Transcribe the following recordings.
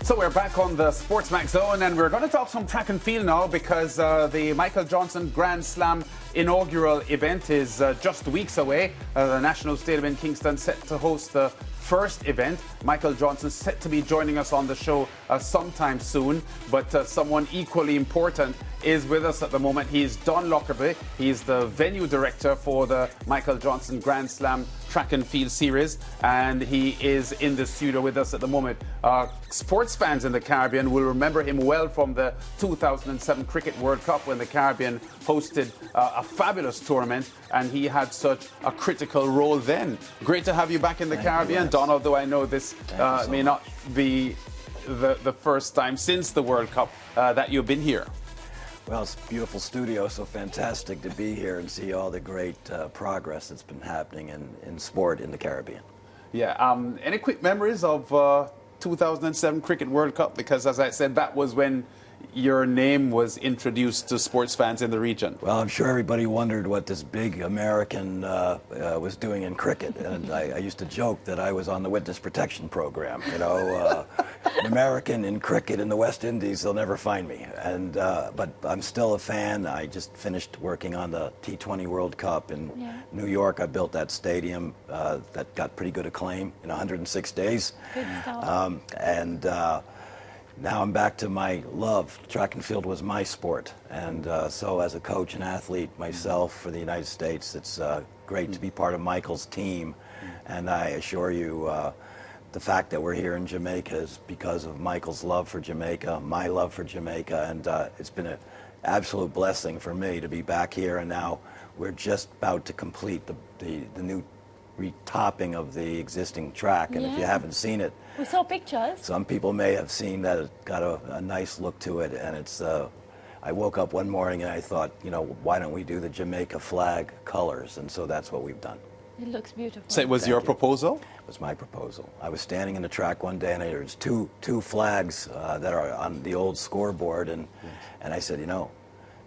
So we're back on the SportsMax zone, and we're going to talk some track and field now because the Michael Johnson Grand Slam inaugural event is just weeks away. The National Stadium in Kingston set to host the first event. Michael Johnson set to be joining us on the show sometime soon, but someone equally important is with us at the moment. He's Don Lockerby. He's the venue director for the Michael Johnson Grand Slam Track and Field Series, and he is in the studio with us at the moment. Sports fans in the Caribbean will remember him well from the 2007 Cricket World Cup when the Caribbean hosted a fabulous tournament, and he had such a critical role then. Great to have you back in the Caribbean, Don, although I know this may not be the first time since the World Cup that you've been here. Well, it's a beautiful studio, so fantastic to be here and see all the great progress that's been happening in sport in the Caribbean. Yeah, any quick memories of 2007 Cricket World Cup? Because as I said, that was when your name was introduced to sports fans in the region. Well, I'm sure everybody wondered what this big American was doing in cricket, and I used to joke that I was on the witness protection program. You know, an American in cricket in the West Indies, they'll never find me. And but I'm still a fan. I just finished working on the T20 World Cup in New York. I built that stadium that got pretty good acclaim in 106 days. Good stuff. Now I'm back to my love. Track and field was my sport, and so as a coach and athlete myself for the United States, it's great to be part of Michael's team. And I assure you, the fact that we're here in Jamaica is because of Michael's love for Jamaica, my love for Jamaica, and it's been an absolute blessing for me to be back here. And now we're just about to complete the new retopping of the existing track, and if you haven't seen it, we saw pictures. Some people may have seen that it got a nice look to it, and it's. I woke up one morning and I thought, you know, why don't we do the Jamaica flag colors? And so that's what we've done. It looks beautiful. So it was your proposal? It was my proposal. I was standing in the track one day, and there was two flags that are on the old scoreboard, and I said, you know,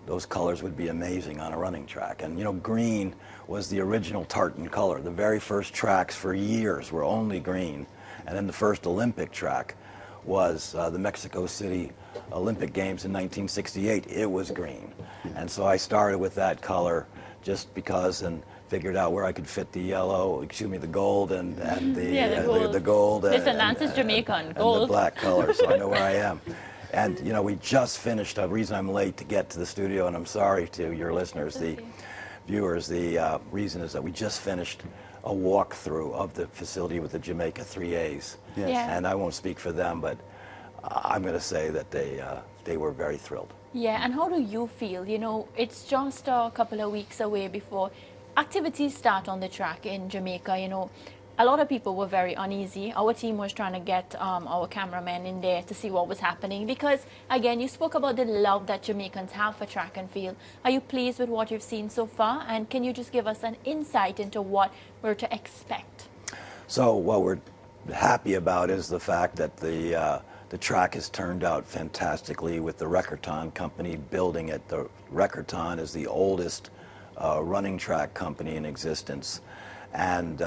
those colors would be amazing on a running track. And you know, green was the original tartan color. The very first tracks for years were only green. And then the first Olympic track was the Mexico City Olympic Games in 1968. It was green. And so I started with that color just because, and figured out where I could fit the yellow, the gold and the gold. Listen, Nance's Jamaican, gold. And the black color, so I know where I am. And you know, we just finished, the reason I'm late to get to the studio, and I'm sorry to your listeners, the viewers, the reason is that we just finished a walkthrough of the facility with the Jamaica 3As. Yes. Yeah. And I won't speak for them, but I'm going to say that they were very thrilled. Yeah, and how do you feel? You know, it's just a couple of weeks away before activities start on the track in Jamaica. You know, a lot of people were very uneasy. Our team was trying to get our cameraman in there to see what was happening because, again, you spoke about the love that Jamaicans have for track and field. Are you pleased with what you've seen so far? And can you just give us an insight into what we're to expect? So what we're happy about is the fact that the track has turned out fantastically with the Recordton company building it. The Recordton is the oldest running track company in existence. And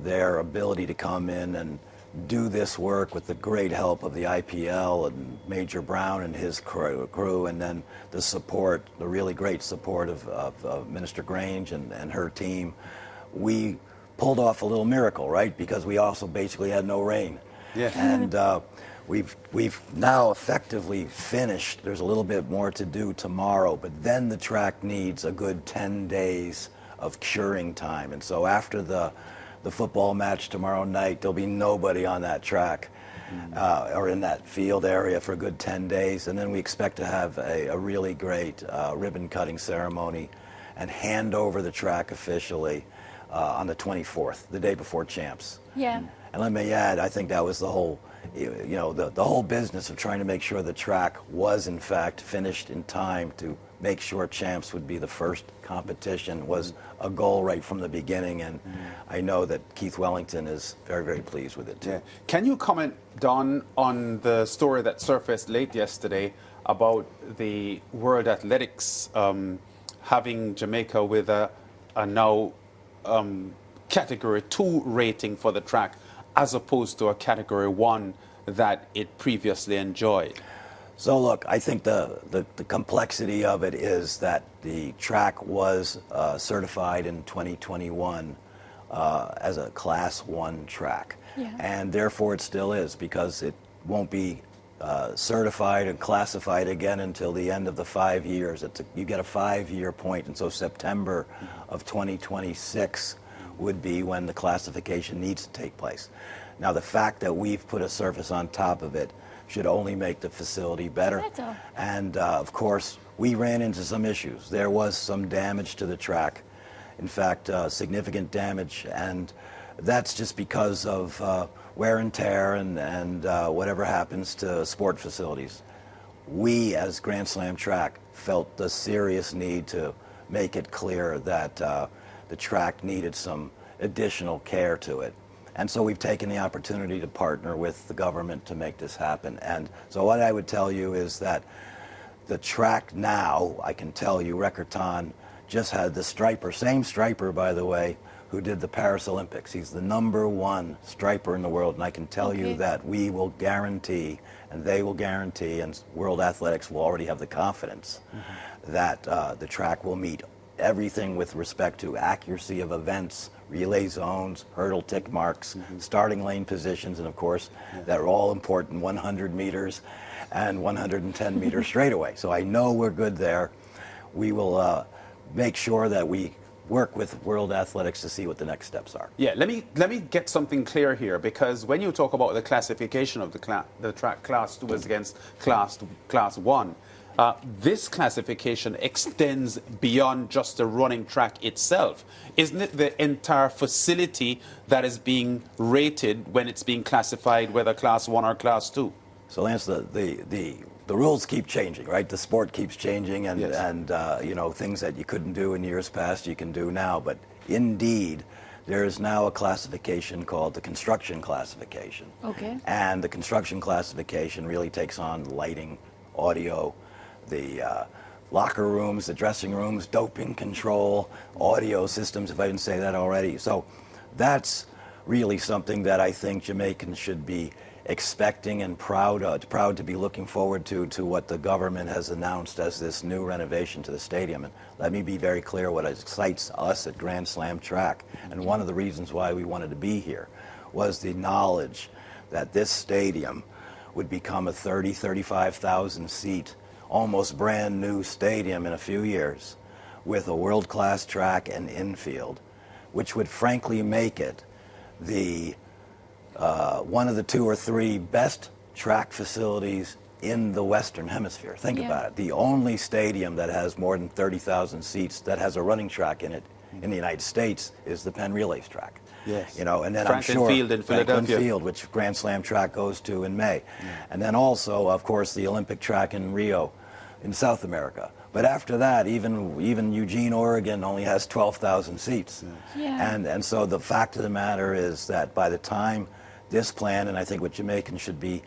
their ability to come in and do this work with the great help of the IPL and Major Brown and his crew, and then the support, the really great support of Minister Grange and her team, we pulled off a little miracle, right? Because we also basically had no rain. Yeah. And we've now effectively finished. There's a little bit more to do tomorrow, but then the track needs a good 10 days of curing time. And so after the football match tomorrow night, there'll be nobody on that track or in that field area for a good 10 days. And then we expect to have a really great ribbon cutting ceremony and hand over the track officially on the 24th, the day before Champs. Yeah. And let me add, I think that was the whole, you know, the whole business of trying to make sure the track was in fact finished in time to make sure Champs would be the first competition was a goal right from the beginning, and I know that Keith Wellington is very, very pleased with it too. Yeah. Can you comment, Don, on the story that surfaced late yesterday about the World Athletics having Jamaica with a now Category 2 rating for the track as opposed to a Category 1 that it previously enjoyed? So look, I think the complexity of it is that the track was certified in 2021 as a Class 1 track. Yeah. And therefore it still is, because it won't be certified and classified again until the end of the 5 years. You get a 5-year point, and so September of 2026 would be when the classification needs to take place. Now, the fact that we've put a surface on top of it should only make the facility better. And of course, we ran into some issues. There was some damage to the track. In fact, significant damage, and that's just because of wear and tear and whatever happens to sport facilities. We, as Grand Slam Track, felt the serious need to make it clear that the track needed some additional care to it. And so we've taken the opportunity to partner with the government to make this happen. And so what I would tell you is that the track now, I can tell you, Recordton just had the striper, same striper, by the way, who did the Paris Olympics. He's the #1 striper in the world, and I can tell you that we will guarantee, and they will guarantee, and World Athletics will already have the confidence that the track will meet everything with respect to accuracy of events, relay zones, hurdle tick marks, starting lane positions, and of course, that are all important, 100 meters and 110 meters straightaway. So I know we're good there. We will make sure that we work with World Athletics to see what the next steps are. Yeah, let me get something clear here, because when you talk about the classification of the track Class 2 as against Class 1, this classification extends beyond just the running track itself. Isn't it the entire facility that is being rated when it's being classified, whether Class 1 or Class 2? So Lance, the rules keep changing, right? The sport keeps changing, and, you know, things that you couldn't do in years past, you can do now. But indeed, there is now a classification called the construction classification. Okay. And the construction classification really takes on lighting, audio, the locker rooms, the dressing rooms, doping control, audio systems, if I didn't say that already. So that's really something that I think Jamaicans should be expecting and proud to be looking forward to what the government has announced as this new renovation to the stadium. And let me be very clear what excites us at Grand Slam Track, and one of the reasons why we wanted to be here was the knowledge that this stadium would become a 35,000 seat, almost brand new stadium in a few years, with a world-class track and infield, which would frankly make it the one of the 2 or 3 best track facilities in the Western Hemisphere. Think about it. The only stadium that has more than 30,000 seats that has a running track in it in the United States is the Penn Relays track. Yes. You know, and then Franklin I'm sure Field in Philadelphia. Franklin Field, which Grand Slam Track goes to in May. And then also, of course, the Olympic track in Rio in South America. But after that, even Eugene, Oregon only has 12,000 seats. And so the fact of the matter is that by the time this plan, and I think what Jamaicans should be,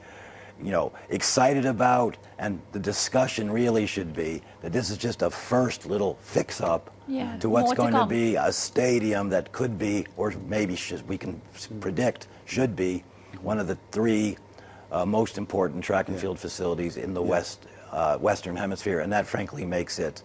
you know, excited about, and the discussion really should be that this is just a first little fix-up to what's going to be a stadium that could be, or maybe we can predict, should be one of the 3 most important track and field facilities in the Western Hemisphere, and that frankly makes it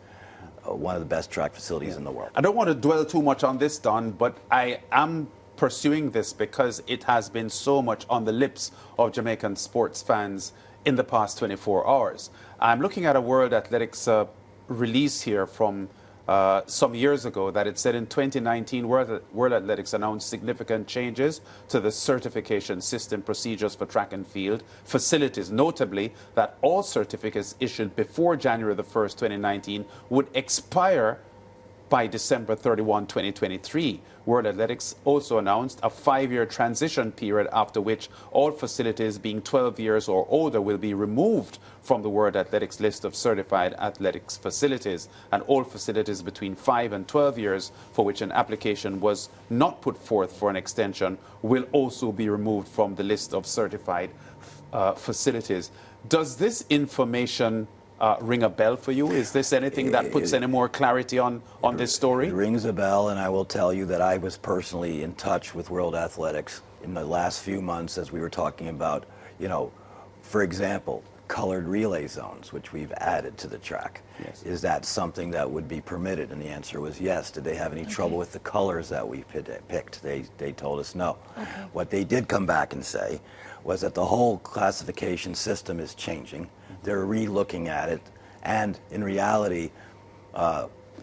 one of the best track facilities in the world. I don't want to dwell too much on this, Don, but I am pursuing this because it has been so much on the lips of Jamaican sports fans in the past 24 hours. I'm looking at a World Athletics release here from some years ago that it said in 2019 World Athletics announced significant changes to the certification system procedures for track and field facilities, notably that all certificates issued before January the 1st, 2019 would expire by December 31, 2023. World Athletics also announced a 5-year transition period after which all facilities being 12 years or older will be removed from the World Athletics list of certified athletics facilities, and all facilities between 5 and 12 years for which an application was not put forth for an extension will also be removed from the list of certified facilities. Does this information ring a bell for you? Is this anything that puts any more clarity on this story? It rings a bell, and I will tell you that I was personally in touch with World Athletics in the last few months as we were talking about, for example, colored relay zones, which we've added to the track. Yes. Is that something that would be permitted? And the answer was yes. Did they have any trouble with the colors that we picked? They told us no. Okay. What they did come back and say was that the whole classification system is changing. They're re-looking at it, and in reality,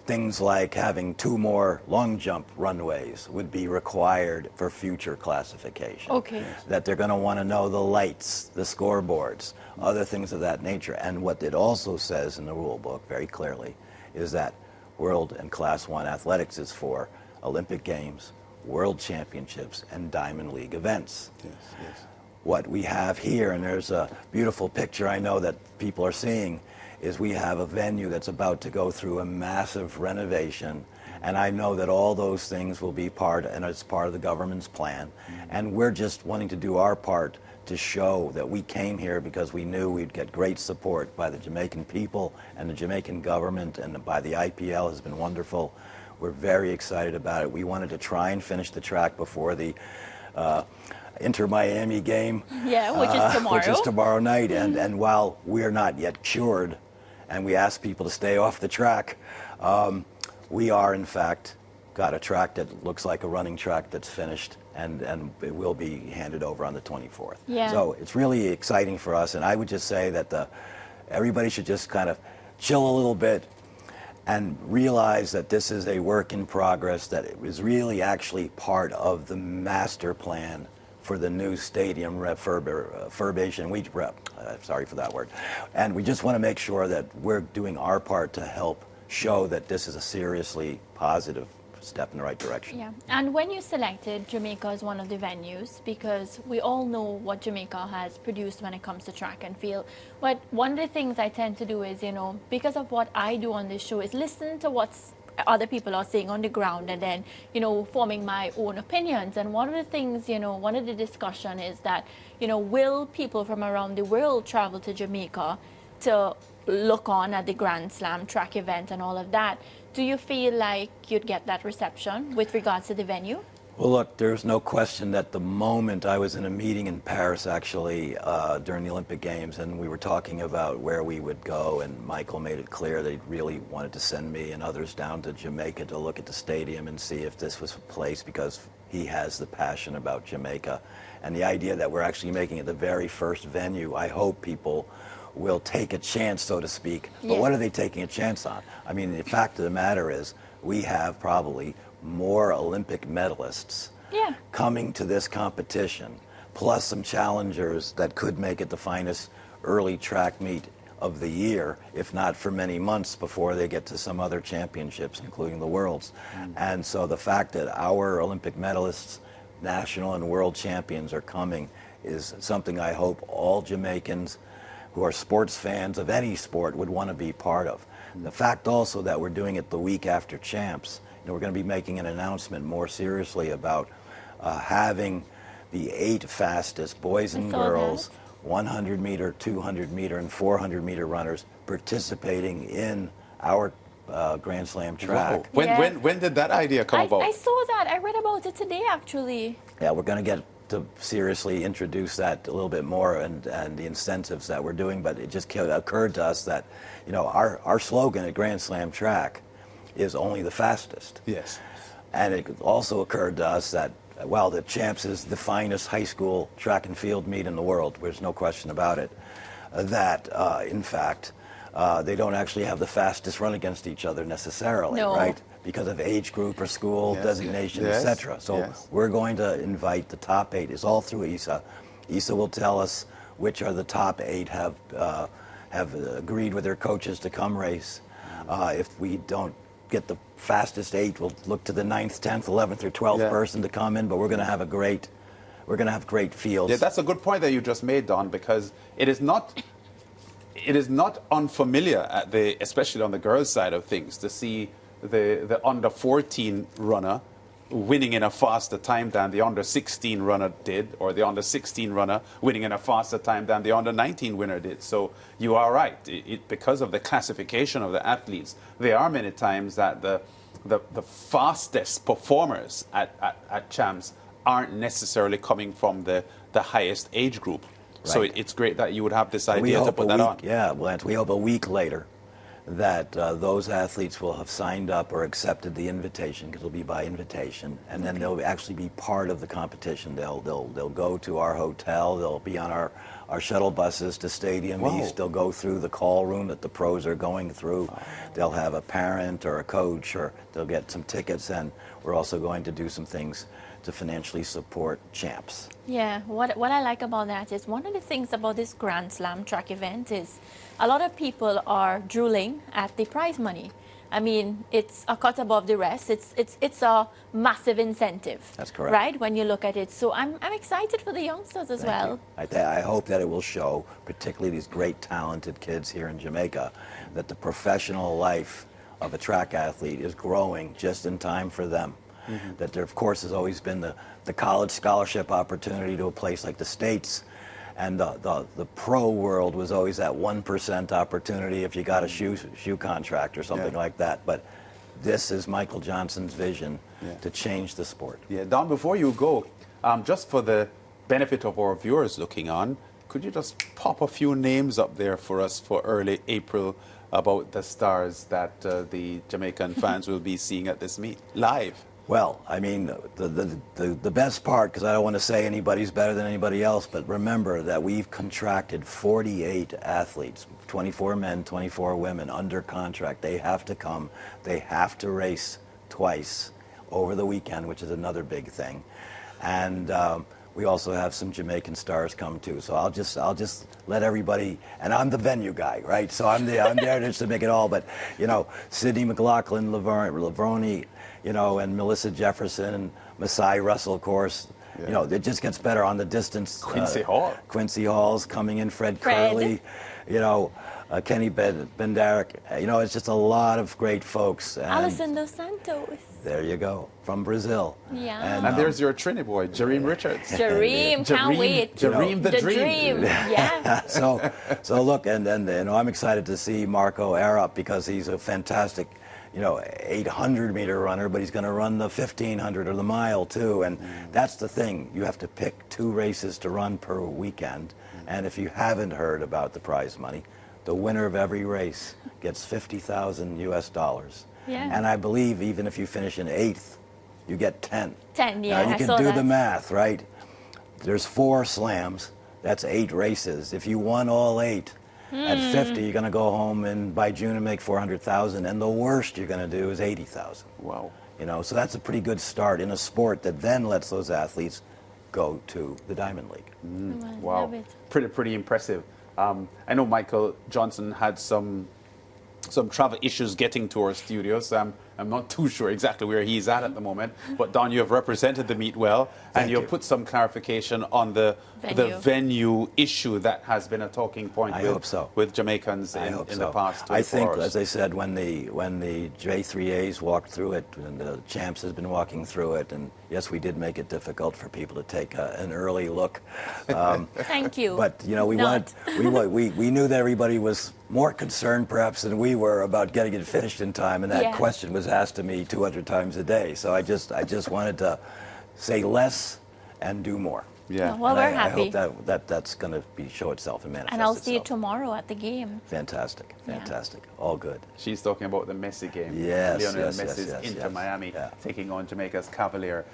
things like having 2 more long jump runways would be required for future classification. Okay. That they're going to want to know the lights, the scoreboards, other things of that nature. And what it also says in the rule book very clearly is that World and Class 1 athletics is for Olympic Games, World Championships, and Diamond League events. Yes, yes. What we have here, and there's a beautiful picture I know that people are seeing, is we have a venue that's about to go through a massive renovation, and I know that all those things will be part, and it's part of the government's plan, and we're just wanting to do our part to show that we came here because we knew we'd get great support by the Jamaican people and the Jamaican government, and by the IPL has been wonderful. We're very excited about it. We wanted to try and finish the track before the Inter-Miami game. Yeah, which is tomorrow. Which is tomorrow night, and while we're not yet cured, and we ask people to stay off the track, we are in fact got a track that looks like a running track that's finished, and it will be handed over on the 24th. Yeah. So it's really exciting for us, and I would just say that everybody should just kind of chill a little bit and realize that this is a work in progress, that it was really actually part of the master plan for the new stadium refurbishment. Sorry for that word. And we just want to make sure that we're doing our part to help show that this is a seriously positive step in the right direction. Yeah, and when you selected Jamaica as one of the venues, because we all know what Jamaica has produced when it comes to track and field, but one of the things I tend to do is, because of what I do on this show, is listen to what's other people are saying on the ground, and then forming my own opinions. And one of the things, one of the discussion is that will people from around the world travel to Jamaica to look on at the Grand Slam track event and all of that? Do you feel like you'd get that reception with regards to the venue? Well, look, there's no question that the moment I was in a meeting in Paris, actually, during the Olympic Games, and we were talking about where we would go, and Michael made it clear that he really wanted to send me and others down to Jamaica to look at the stadium and see if this was a place, because he has the passion about Jamaica. And the idea that we're actually making it the very first venue, I hope people will take a chance, so to speak. But what are they taking a chance on? I mean, the fact of the matter is, we have probably more Olympic medalists coming to this competition, plus some challengers that could make it the finest early track meet of the year, if not for many months before they get to some other championships, including the Worlds. And so the fact that our Olympic medalists, national and world champions, are coming is something I hope all Jamaicans who are sports fans of any sport would want to be part of. The fact also that we're doing it the week after Champs, we're going to be making an announcement more seriously about having the 8 fastest boys and girls 100-meter, 200-meter, and 400-meter runners participating in our Grand Slam track. Wow. When did that idea come about? I saw that. I read about it today, actually. Yeah, we're going to get to seriously introduce that a little bit more, and the incentives that we're doing, but it just occurred to us that, our slogan at Grand Slam track is only the fastest. Yes. And it also occurred to us that, while the Champs is the finest high school track and field meet in the world, there's no question about it, that, in fact, they don't actually have the fastest run against each other necessarily, right? Because of age group or school designation, etc. So we're going to invite the top 8. It's all through ISA. ISA will tell us which are the top 8 have agreed with their coaches to come race. If we don't get the fastest 8, we'll look to the 9th, 10th, 11th, or 12th person to come in. But we're going to have great fields. Yeah, that's a good point that you just made, Don, because it is not unfamiliar, especially on the girls' side of things, to see the under 14 runner winning in a faster time than the under 16 runner did, or the under 16 runner winning in a faster time than the under 19 winner did. So you are right. Because of the classification of the athletes, there are many times that the fastest performers at Champs aren't necessarily coming from the highest age group. Right. So it's great that you would have this idea to put that on. Yeah, Lance, we hope a week later that those athletes will have signed up or accepted the invitation, because it'll be by invitation, and then they'll actually be part of the competition. They'll go to our hotel. They'll be on our shuttle buses to Stadium East. They'll go through the call room that the pros are going through. They'll have a parent or a coach, or they'll get some tickets, and we're also going to do some things to financially support champs. Yeah, what I like about that is one of the things about this Grand Slam track event is a lot of people are drooling at the prize money. I mean, it's a cut above the rest. It's a massive incentive. That's correct. Right, when you look at it. So I'm excited for the youngsters as well. I hope that it will show, particularly these great talented kids here in Jamaica, that the professional life of a track athlete is growing just in time for them. That there, of course, has always been the college scholarship opportunity to a place like the States, and the pro world was always that 1% opportunity if you got a shoe contract or something like that. But this is Michael Johnson's vision to change the sport. Yeah, Don, before you go, just for the benefit of our viewers looking on, could you just pop a few names up there for us for early April about the stars that the Jamaican fans will be seeing at this meet live? Well, I mean, the best part, because I don't want to say anybody's better than anybody else, but remember that we've contracted 48 athletes, 24 men, 24 women under contract. They have to come. They have to race twice over the weekend, which is another big thing. And we also have some Jamaican stars come too. So I'll just let everybody, and I'm the venue guy, right? So I'm there just to make it all. But you know, Sydney McLaughlin, Lavroni, you know, and Melissa Jefferson, and Masai Russell, of course. Yeah. You know, it just gets better on the distance. Quincy Hall. Quincy Hall's coming in. Fred Curley, you know, Kenny Bendarek. You know, it's just a lot of great folks. And Alison Dos Santos. There you go, from Brazil. Yeah. And there's your Trini boy, Jareem Richards. Jareem, can't wait. Jareem the Dream. Yeah. So look, and you know, I'm excited to see Marco Arup, because he's a fantastic, you know, 800-meter runner, but he's going to run the 1500 or the mile too. And that's the thing. You have to pick 2 races to run per weekend. And if you haven't heard about the prize money, the winner of every race gets $50,000 US. Yeah. And I believe even if you finish in 8th, you get 10. 10, yeah. Now you can do the math, right? There's 4 slams. That's 8 races. If you won all 8, at 50, you're going to go home and by June and make 400,000, and the worst you're going to do is 80,000. Wow. You know, so that's a pretty good start in a sport that then lets those athletes go to the Diamond League. Wow. Pretty impressive. I know Michael Johnson had some travel issues getting to our studios. I'm not too sure exactly where he's at the moment. But Don, you have represented the meet well, and you've put some clarification on the venue issue that has been a talking point with Jamaicans in the past 24 I think, hours. as I said, when the J3As walked through it, and the champs has been walking through it, and yes, we did make it difficult for people to take an early look. Thank you. But you know, we knew that everybody was more concerned perhaps than we were about getting it finished in time, and that question was asked to me 200 times a day. So I just wanted to say less and do more. Yeah. Well, we're happy. I hope that's going to show itself and manifest And I'll itself. see you tomorrow at the game. Fantastic. All good. She's talking about the Messi game. Yes, Lionel yes, Messi's yes, Inter yes. Miami taking on Jamaica's Cavalier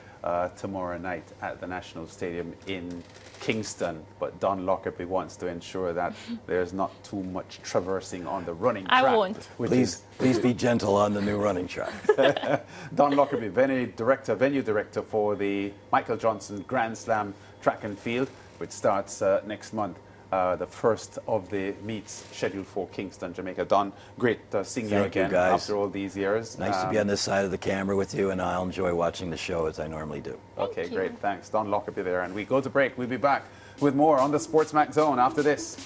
tomorrow night at the National Stadium in Kingston. But Don Lockerby wants to ensure that there's not too much traversing on the running track. I won't. Please be gentle on the new running track. Don Lockerby, venue director for the Michael Johnson Grand Slam Track and Field, which starts next month. The first of the meets scheduled for Kingston, Jamaica. Don, great seeing you again after all these years. Nice to be on this side of the camera with you, and I'll enjoy watching the show as I normally do. Okay, great. Thanks. Don Lockerby there. And we go to break. We'll be back with more on the SportsMax Zone after this.